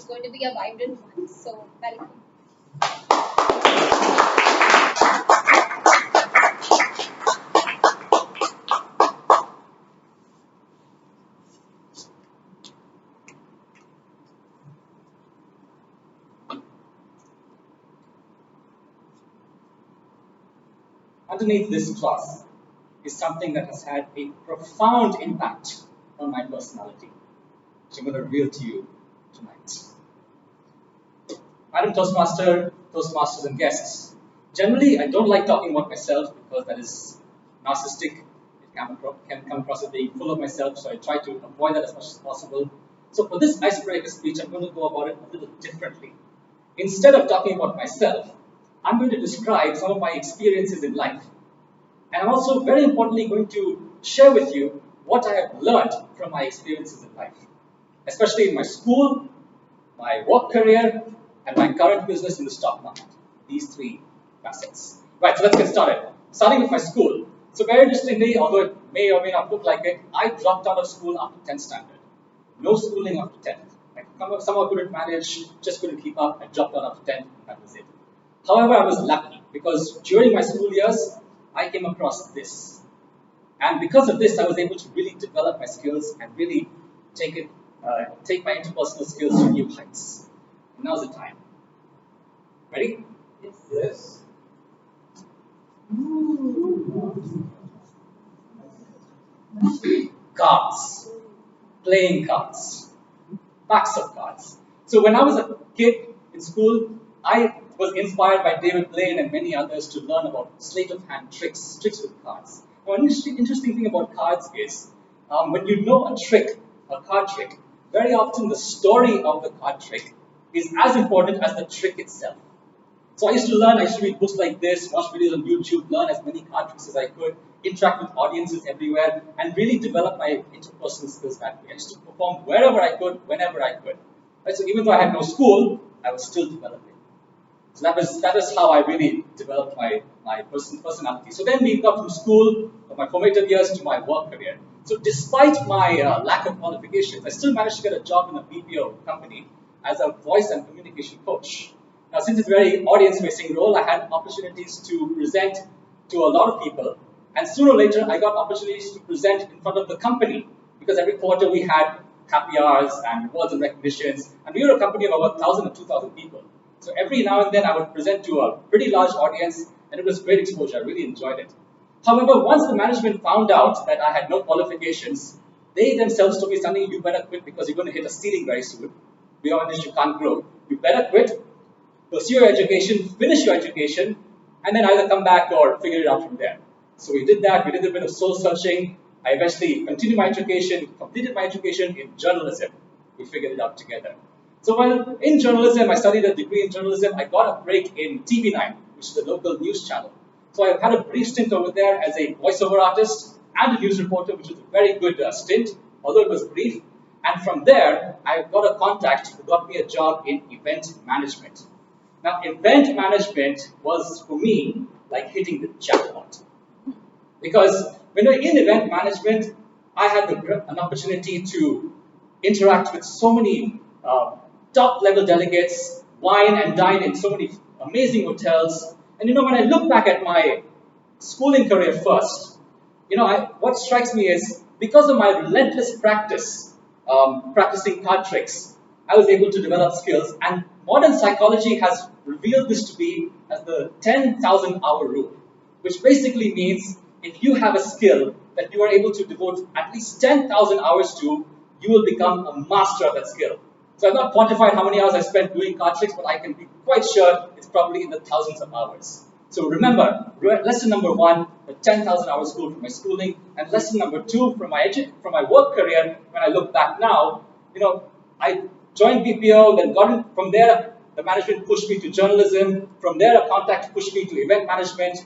going to be a vibrant one. So, welcome. Underneath this class is something that has had a profound impact on my personality, which I'm going to reveal to you tonight. Madam Toastmasters and guests. Generally, I don't like talking about myself because that is narcissistic. It can come across as being full of myself, so I try to avoid that as much as possible. So for this icebreaker speech, I'm going to go about it a little differently. Instead of talking about myself, I'm going to describe some of my experiences in life. And I'm also, very importantly, going to share with you what I have learned from my experiences in life, especially in my school, my work career, and my current business in the stock market. These three facets. Right, so let's get started. Starting with my school. So very interestingly, although it may or may not look like it, I dropped out of school after 10th standard. No schooling after 10th. I somehow couldn't manage, just couldn't keep up. I dropped out after 10th, and that was it. However, I was lucky because during my school years, I came across this. And because of this, I was able to really develop my skills and really take my interpersonal skills to new heights. And now's the time. Ready? Yes. Cards. Playing cards. Packs of cards. So when I was a kid in school, I was inspired by David Blaine and many others to learn about sleight of hand tricks with cards. Now, an interesting thing about cards is when you know a card trick, very often the story of the card trick is as important as the trick itself. So I used to read books like this, watch videos on YouTube, learn as many card tricks as I could, interact with audiences everywhere, and really develop my interpersonal skills that way. I used to perform wherever I could, whenever I could. Right? So even though I had no school, I was still developing. So that was how I really developed my personality. So then we got from school, from my formative years to my work career. So despite my lack of qualifications, I still managed to get a job in a BPO company as a voice and communication coach. Now, since it's a very audience-facing role, I had opportunities to present to a lot of people. And sooner or later, I got opportunities to present in front of the company because every quarter we had happy hours and rewards and recognitions. And we were a company of about 1,000 or 2,000 people. So every now and then, I would present to a pretty large audience, and it was great exposure. I really enjoyed it. However, once the management found out that I had no qualifications, they themselves told me, "Sunny, you better quit because you're going to hit a ceiling very soon. Beyond this, you can't grow. You better quit, pursue your education, finish your education, and then either come back or figure it out from there." So we did that. We did a bit of soul searching. I eventually continued my education, completed my education in journalism. We figured it out together. So while in journalism, I studied a degree in journalism, I got a break in TV9, which is the local news channel. So I had a brief stint over there as a voiceover artist and a news reporter, which was a very good stint, although it was brief. And from there, I got a contact who got me a job in event management. Now, event management was, for me, like hitting the jackpot. Because when you're in event management, I had an opportunity to interact with so many top-level delegates, wine and dine in so many amazing hotels. And when I look back at my schooling career first, what strikes me is because of my relentless practice, practicing card tricks, I was able to develop skills. And modern psychology has revealed this to be as the 10,000 hour rule, which basically means if you have a skill that you are able to devote at least 10,000 hours to, you will become a master of that skill. So I've not quantified how many hours I spent doing card tricks, but I can be quite sure it's probably in the thousands of hours. So remember, lesson number 1, the 10,000 hour school from my schooling, and lesson number 2 from my work career. When I look back now, I joined BPO, then from there, the management pushed me to journalism. From there, a contact pushed me to event management,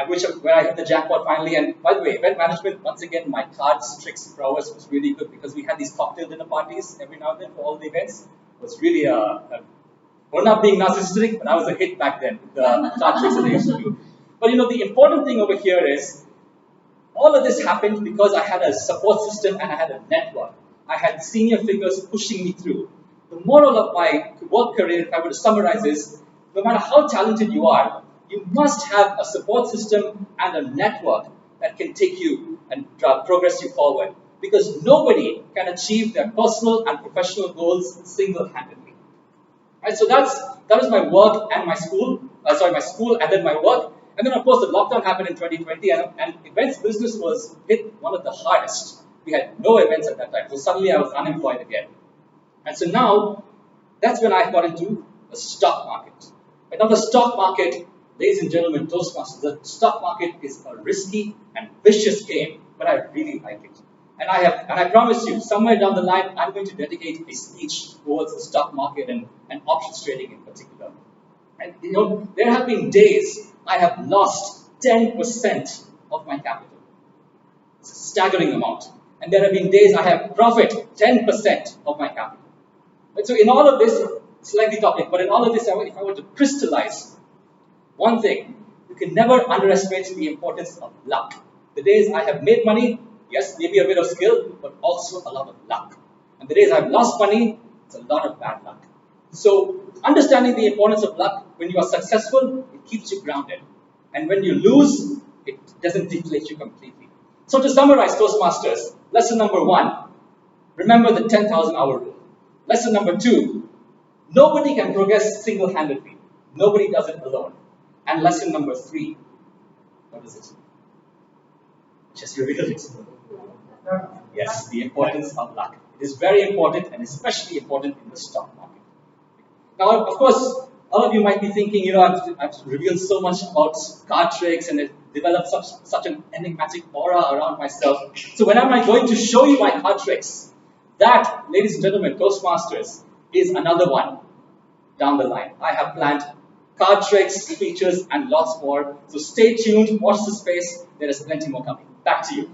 where I hit the jackpot finally. And by the way, event management, once again, my cards, tricks, prowess was really good because we had these cocktail dinner parties every now and then for all the events. It was really we're not being narcissistic, but I was a hit back then with the card tricks that I used to do. But the important thing over here is all of this happened because I had a support system and I had a network. I had senior figures pushing me through. The moral of my work career, if I were to summarize, is no matter how talented you are, you must have a support system and a network that can take you and progress you forward. Because nobody can achieve their personal and professional goals single-handedly. Right, so that was my work and my school. My school and then my work. And then of course the lockdown happened in 2020, and events business was hit one of the hardest. We had no events at that time, so suddenly I was unemployed again. And so now that's when I got into the stock market. And now the stock market, ladies and gentlemen, Toastmasters, the stock market is a risky and vicious game, but I really like it. And I promise you, somewhere down the line, I'm going to dedicate a speech towards the stock market and options trading in particular. And you know, there have been days I have lost 10% of my capital. It's a staggering amount. And there have been days I have profit 10% of my capital. And so in all of this, slightly topic, but in all of this, if I were to crystallize one thing, you can never underestimate the importance of luck. The days I have made money, yes, maybe a bit of skill, but also a lot of luck. And the days I've lost money, it's a lot of bad luck. So understanding the importance of luck, when you are successful, it keeps you grounded. And when you lose, it doesn't deflate you completely. So to summarize Toastmasters, lesson number 1, remember the 10,000 hour rule. Lesson number 2, nobody can progress single-handedly. Nobody does it alone. And lesson number 3, what is it? Just reveal it. Yes, the importance of luck. It is very important, and especially important in the stock market. Now, of course, all of you might be thinking, you know, I've revealed so much about card tricks and it developed such an enigmatic aura around myself. So when am I going to show you my card tricks? That, ladies and gentlemen, Toastmasters, is another one down the line. I have planned card tricks, features, and lots more. So stay tuned, watch the space. There is plenty more coming. Back to you.